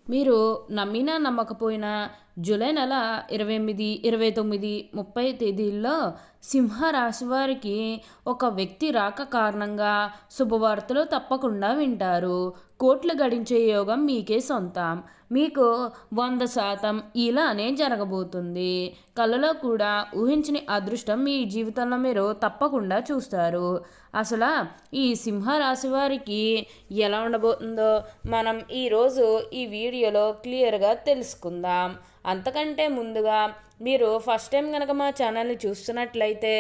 మీరు నమ్మినా నమ్మకపోయినా జూలై నెల 28, 29, 30 తేదీల్లో సింహరాశి వారికి ఒక వ్యక్తి రాక కారణంగా శుభవార్తలు తప్పకుండా వింటారు. కోట్లు గడించే యోగం మీకే సొంతం. మీకు 100% ఇలానే జరగబోతుంది. కలలో కూడా ఊహించని అదృష్టం మీ జీవితంలో మీరు తప్పకుండా చూస్తారు. అసలు ఈ సింహరాశి వారికి ఎలా ఉండబోతుందో మనం ఈరోజు ఈ వీడియోలో క్లియర్గా తెలుసుకుందాం. అంతకంటే ముందుగా మీరు ఫస్ట్ టైం కనుక మా ఛానల్ని చూస్తున్నట్లయితే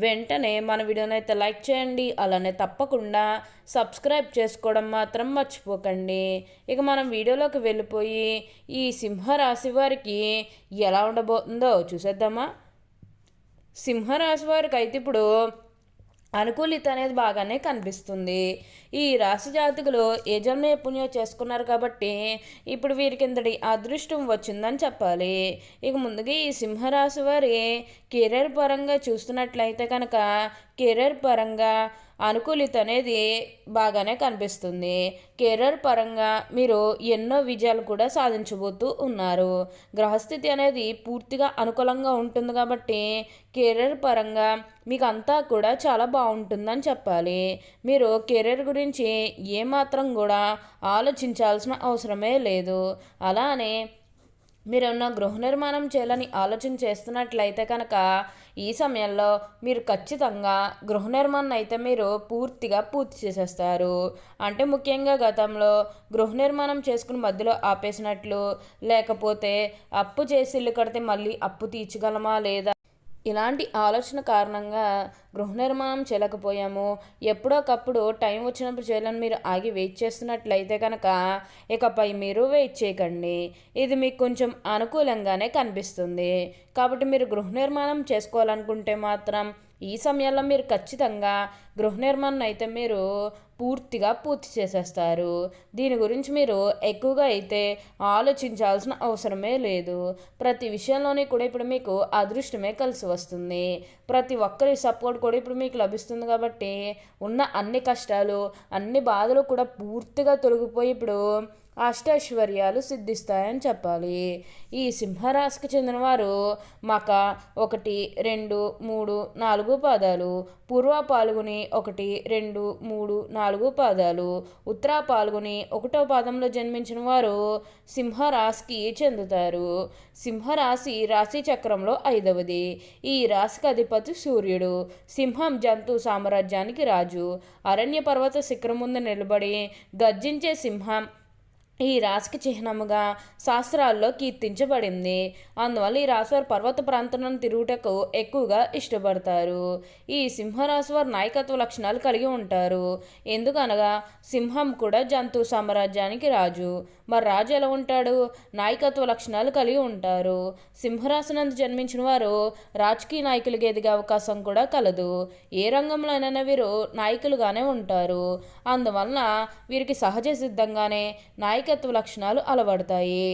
వెంటనే మన వీడియోని అయితే లైక్ చేయండి. అలానే తప్పకుండా సబ్స్క్రైబ్ చేసుకోవడం మాత్రం మర్చిపోకండి. ఇక మనం వీడియోలోకి వెళ్ళిపోయి ఈ సింహరాశి వారికి ఎలా ఉండబోతుందో చూసేద్దామా. సింహరాశి వారికి అయితే ఇప్పుడు అనుకూలిత అనేది బాగానే కనిపిస్తుంది. ఈ రాశి జాతకులు ఏ జన్మ పుణ్యం చేసుకున్నారు కాబట్టి ఇప్పుడు వీరికి ఇంతటి అదృష్టం వచ్చిందని చెప్పాలి. ఇక ముందుగా ఈ సింహరాశి వారి కెరీర్ పరంగా చూస్తున్నట్లయితే కనుక కెరీర్ పరంగా అనుకూలిత అనేది బాగానే కనిపిస్తుంది. కెరీర్ పరంగా మీరు ఎన్నో విజయాలు కూడా సాధించబోతూ ఉన్నారు. గ్రహస్థితి అనేది పూర్తిగా అనుకూలంగా ఉంటుంది కాబట్టి కెరీర్ పరంగా మీకు అంతా కూడా చాలా బాగుంటుందని చెప్పాలి. మీరు కెరీర్ గురించి ఏమాత్రం కూడా ఆలోచించాల్సిన అవసరమే లేదు. అలానే మీరేమన్నా గృహ నిర్మాణం చేయాలని ఆలోచన చేస్తున్నట్లయితే కనుక ఈ సమయంలో మీరు ఖచ్చితంగా గృహ నిర్మాణం అయితే మీరు పూర్తి చేసేస్తారు. అంటే ముఖ్యంగా గతంలో గృహ నిర్మాణం చేసుకుని మధ్యలో ఆపేసినట్లు, లేకపోతే అప్పు చేసి ఇల్లు కడితే మళ్ళీ అప్పు తీర్చగలమా లేదా ఇలాంటి ఆలోచన కారణంగా గృహ నిర్మాణం చేయలేకపోయాము, ఎప్పుడోకప్పుడు టైం వచ్చినప్పుడు చేయాలని మీరు ఆగి వెయిట్ చేస్తున్నట్లయితే కనుక ఇకపై మీరు వెయిట్ చేయకండి. ఇది మీకు కొంచెం అనుకూలంగానే కనిపిస్తుంది. కాబట్టి మీరు గృహ నిర్మాణం చేసుకోవాలనుకుంటే మాత్రం ఈ సమయంలో మీరు ఖచ్చితంగా గృహ నిర్మాణం అయితే మీరు పూర్తి చేసేస్తారు. దీని గురించి మీరు ఎక్కువగా అయితే ఆలోచించాల్సిన అవసరమే లేదు. ప్రతి విషయంలోనే కూడా ఇప్పుడు మీకు అదృష్టమే కలిసి వస్తుంది. ప్రతి ఒక్కరి సపోర్ట్ కూడా ఇప్పుడు మీకు లభిస్తుంది కాబట్టి ఉన్న అన్ని కష్టాలు అన్ని బాధలు కూడా పూర్తిగా తొలగిపోయి ఇప్పుడు అష్టైశ్వర్యాలు సిద్ధిస్తాయని చెప్పాలి. ఈ సింహరాశికి చెందినవారు మక 1, 2, 3, 4 పాదాలు, పూర్వ పాల్గొని 1, 2, 3, 4 పాదాలు, ఉత్తర పాల్గొని 1వ పాదంలో జన్మించిన వారు సింహరాశికి చెందుతారు. సింహరాశి రాశి చక్రంలో 5వది. ఈ రాశికి అధిపతి సూర్యుడు. సింహం జంతు సామ్రాజ్యానికి రాజు. అరణ్య పర్వత శిఖరం ముందు నిలబడి గర్జించే సింహం ఈ రాశికి చిహ్నముగా శాస్త్రాల్లో కీర్తించబడింది. అందువల్ల ఈ రాశి వారు పర్వత ప్రాంతంలో తిరుగుటకు ఎక్కువగా ఇష్టపడతారు. ఈ సింహరాశి వారు నాయకత్వ లక్షణాలు కలిగి ఉంటారు. ఎందుకనగా సింహం కూడా జంతు సామ్రాజ్యానికి రాజు. మరి రాజు ఎలా ఉంటాడు? నాయకత్వ లక్షణాలు కలిగి ఉంటారు. సింహరాశి నందు జన్మించిన వారు రాజకీయ నాయకులుగా ఎదిగే అవకాశం కూడా కలదు. ఏ రంగంలో అయినా వీరు నాయకులుగానే ఉంటారు. అందువలన వీరికి సహజ సిద్ధంగానే నాయకత్వ లక్షణాలు అలవడతాయి.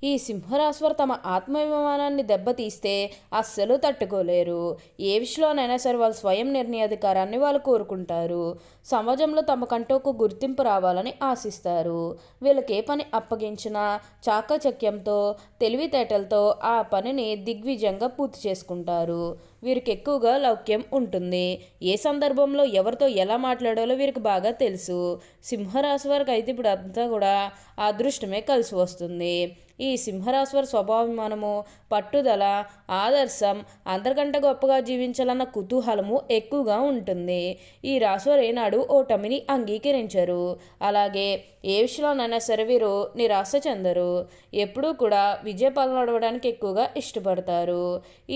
ఈ సింహరాశివారు తమ ఆత్మాభిమానాన్ని దెబ్బతీస్తే అస్సలు తట్టుకోలేరు. ఏ విషయంలోనైనా సరే వాళ్ళు స్వయం నిర్ణయాధికారాన్ని వాళ్ళు కోరుకుంటారు. సమాజంలో తమకంటూ ఒక గుర్తింపు రావాలని ఆశిస్తారు. వీళ్ళకి ఏ పని అప్పగించినా చాకచక్యంతో తెలివితేటలతో ఆ పనిని దిగ్విజయంగా పూర్తి చేసుకుంటారు. వీరికి ఎక్కువగా లౌక్యం ఉంటుంది. ఏ సందర్భంలో ఎవరితో ఎలా మాట్లాడాలో వీరికి బాగా తెలుసు. సింహరాశి వారికి అయితే ఇప్పుడు అంతా కూడా అదృష్టమే కలిసి వస్తుంది. ఈ సింహరాశి వారి స్వభావమానము, పట్టుదల, ఆదర్శం, అందరికంటే గొప్పగా జీవించాలన్న కుతూహలము ఎక్కువగా ఉంటుంది. ఈ రాశివారు ఏనాడు ఓటమిని అంగీకరించరు. అలాగే ఏ విషయంలోనైనా సరే వీరు నిరాశ చెందరు. ఎప్పుడూ కూడా విజయపాలన నడవడానికి ఎక్కువగా ఇష్టపడతారు.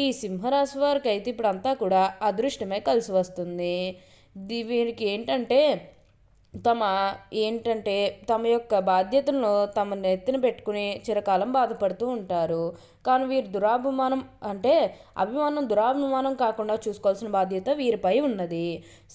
ఈ సింహరాశి వారికి అయితే ఇప్పుడు అంతా కూడా అదృష్టమే కలిసి వస్తుంది. వీరికి తమ యొక్క బాధ్యతలను తమ నెత్తిన పెట్టుకుని చిరకాలం బాధపడుతూ ఉంటారు. కానీ వీరు అభిమానం దురాభిమానం కాకుండా చూసుకోవాల్సిన బాధ్యత వీరిపై ఉన్నది.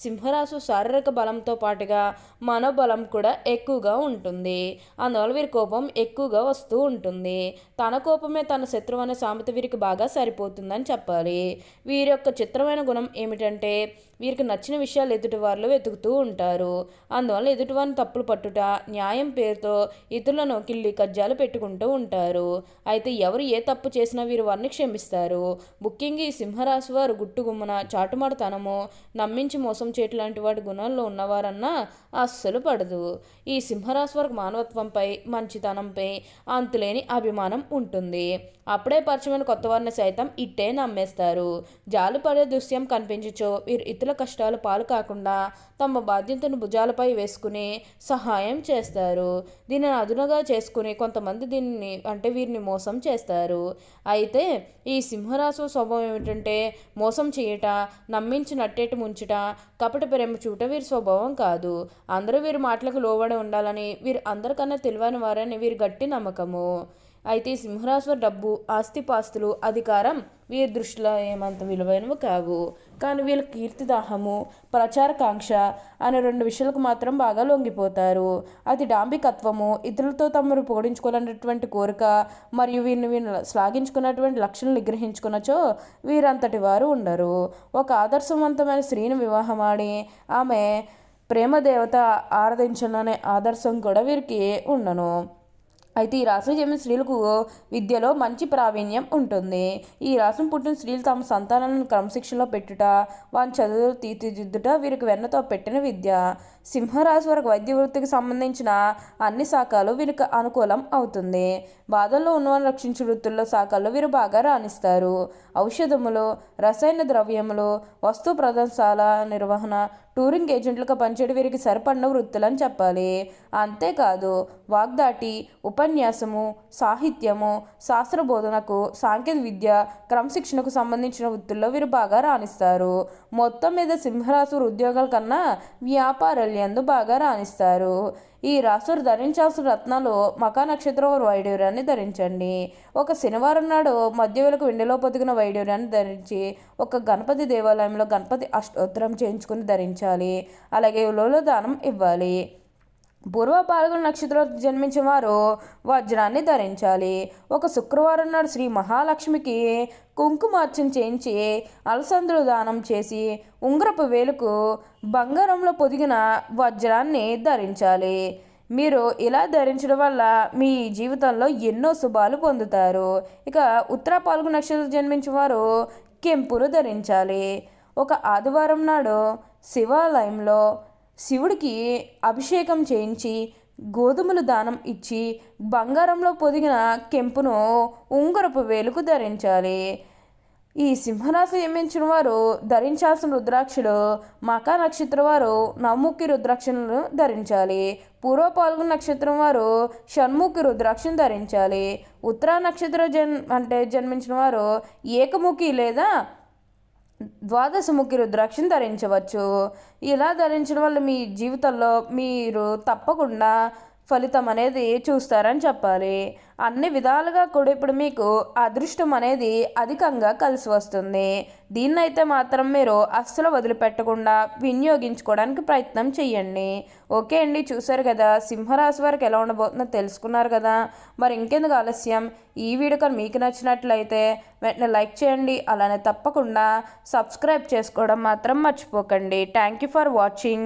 సింహరాశి శారీరక బలంతో పాటుగా మనోబలం కూడా ఎక్కువగా ఉంటుంది. అందువల్ల వీరి కోపం ఎక్కువగా వస్తూ ఉంటుంది. తన కోపమే తన శత్రువు అనే సామెత వీరికి బాగా సరిపోతుందని చెప్పాలి. వీరి యొక్క చిత్రమైన గుణం ఏమిటంటే వీరికి నచ్చిన విషయాలు ఎదుటివారిలో వెతుకుతూ ఉంటారు. అందువల్ల ఎదుటివారిని తప్పులు పట్టుట, న్యాయం పేరుతో ఇతరులను కిల్లి కజ్జాలు పెట్టుకుంటూ ఉంటారు. అయితే ఎవరు ఏ తప్పు చేసినా వీరు వారిని క్షమిస్తారు. ముఖ్యంగా ఈ సింహరాశి వారు గుట్టుగుమ్మన చాటుమాటతనము, నమ్మించి మోసం చేయటం లాంటి వాటి గుణాల్లో ఉన్నవారన్నా అస్సలు పడదు. ఈ సింహరాశి వారికి మానవత్వంపై, మంచితనంపై అంతులేని అభిమానం ఉంటుంది. అప్పుడే పరిచయమైన కొత్త వారిని సైతం ఇట్టే నమ్మేస్తారు. జాలిపడే దృశ్యం కనిపించచో వీరు ఇతరుల కష్టాలు పాలు కాకుండా తమ బాధ్యతను భుజాలపై వేసుకుని సహాయం చేస్తారు. దీనిని అదునుగా చేసుకుని కొంతమంది వీరిని మోసం చేస్తారు. అయితే ఈ సింహరాశి స్వభావం ఏమిటంటే మోసం చేయట, నమ్మించి నట్టేటి ముంచుట, కపట ప్రేమ చూట వీరి స్వభావం కాదు. అందరూ వీరి మాటలకు లోబడి ఉండాలని, వీరు అందరికన్నా తెలివైన వారని వీరి గట్టి నమ్మకము. అయితే సింహరాశి డబ్బు, ఆస్తిపాస్తులు, అధికారం వీరి దృష్టిలో ఏమంత విలువైనవి కావు. కానీ వీళ్ళ కీర్తిదాహము, ప్రచారకాంక్ష అనే 2 విషయాలకు మాత్రం బాగా లొంగిపోతారు. అది డాంబికత్వము, ఇతరులతో తమను పొగిడించుకోవాలనేటువంటి కోరిక, మరియు వీరిని శ్లాఘించుకున్నటువంటి లక్షణాలు నిగ్రహించుకున్నచో వీరంతటి వారు ఉండరు. ఒక ఆదర్శవంతమైన స్త్రీని వివాహమాడి ఆమె ప్రేమదేవత ఆరాధించాలనే ఆదర్శం కూడా వీరికి ఉండను. అయితే ఈ రాశిలో జన్మిన స్త్రీలకు విద్యలో మంచి ప్రావీణ్యం ఉంటుంది. ఈ రాశిని పుట్టిన స్త్రీలు తమ సంతానాలను క్రమశిక్షణలో పెట్టుట, వారి చదువులు తీర్చిదిద్దుట వీరికి వెన్నతో పెట్టిన విద్య. సింహరాశి వారికి వైద్య వృత్తికి సంబంధించిన అన్ని శాఖలు వీరికి అనుకూలం అవుతుంది. బాధల్లో ఉన్నవారిని రక్షించే వృత్తుల్లో శాఖల్లో వీరు బాగా రాణిస్తారు. ఔషధములు, రసాయన ద్రవ్యములు, వస్తు ప్రదర్శనల నిర్వహణ, టూరింగ్ ఏజెంట్లుగా పనిచేయడం వీరికి సరిపడిన వృత్తులని చెప్పాలి. అంతేకాదు వాగ్దాటి, ఉపన్యాసము, సాహిత్యము, శాస్త్రబోధనకు, సాంకేతిక విద్య, క్రమశిక్షణకు సంబంధించిన వృత్తుల్లో వీరు బాగా రాణిస్తారు. మొత్తం మీద సింహరాశి ఉద్యోగాల కన్నా వ్యాపారాలందు బాగా రాణిస్తారు. ఈ రాశులు ధరించాల్సిన రత్నాలు మకా నక్షత్రం వైడూర్యాన్ని ధరించండి. ఒక శనివారం నాడు మధ్యవేళకు వెండిలో పొదిగిన వైడూర్యాన్ని ధరించి ఒక గణపతి దేవాలయంలో గణపతి అష్టోత్తరం చేయించుకుని ధరించాలి. అలాగే ఉలలో దానం ఇవ్వాలి. పూర్వ పాల్గొన నక్షత్రంలో జన్మించిన వారు వజ్రాన్ని ధరించాలి. ఒక శుక్రవారం నాడు శ్రీ మహాలక్ష్మికి కుంకుమార్చన చేయించి అలసందులు దానం చేసి ఉంగరపు వేలుకు బంగారంలో పొదిగిన వజ్రాన్ని ధరించాలి. మీరు ఇలా ధరించడం వల్ల మీ జీవితంలో ఎన్నో శుభాలు పొందుతారు. ఇక ఉత్తర పాల్గొన నక్షత్రంలో జన్మించిన వారు కెంపును ధరించాలి. ఒక ఆదివారం నాడు శివాలయంలో శివుడికి అభిషేకం చేయించి గోధుమలు దానం ఇచ్చి బంగారంలో పొదిగిన కెంపును ఉంగరపు వేలుకు ధరించాలి. ఈ సింహరాశి జన్మించిన వారు ధరించాల్సిన రుద్రాక్షలు మకా నక్షత్రం వారు నవముఖి రుద్రాక్షలను ధరించాలి. పూర్వ పాల్గొన నక్షత్రం వారు షణ్ముఖి రుద్రాక్షను ధరించాలి. ఉత్తర నక్షత్రం జన్మించిన వారు ఏకముఖి లేదా ద్వాదశముఖి రుద్రాక్షను ధరించవచ్చు. ఇలా ధరించడం వల్ల మీ జీవితంలో మీరు తప్పకుండా ఫలితం అనేది చూస్తారని చెప్పాలి. అన్ని విధాలుగా కూడా ఇప్పుడు మీకు అదృష్టం అనేది అధికంగా కలిసి వస్తుంది. దీన్నైతే మాత్రం మీరు అస్సలు వదిలిపెట్టకుండా వినియోగించుకోవడానికి ప్రయత్నం చేయండి. ఓకే అండి, చూసారు కదా సింహరాశి వారికి ఎలా ఉండబోతుందో తెలుసుకున్నారు కదా. మరి ఇంకెందుకు ఆలస్యం, ఈ వీడియో కానీ మీకు నచ్చినట్లయితే వెంటనే లైక్ చేయండి. అలానే తప్పకుండా సబ్స్క్రైబ్ చేసుకోవడం మాత్రం మర్చిపోకండి. Thank you for watching.